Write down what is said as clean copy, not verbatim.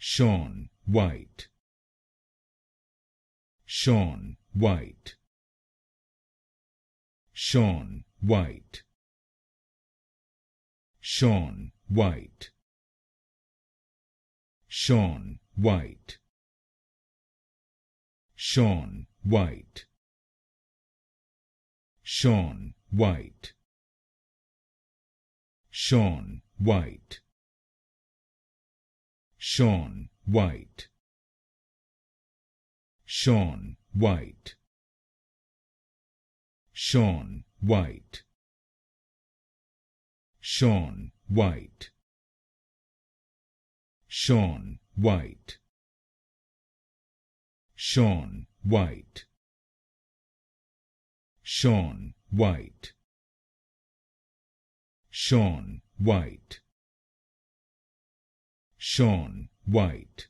Shaun White, Shaun White, Shaun White, Shaun White, Shaun White, Shaun White, Shaun White, Shaun White, Shaun White, Shaun White, Shaun White, Shaun White, Shaun White, Shaun White, Shaun White, Shaun White, Shaun White,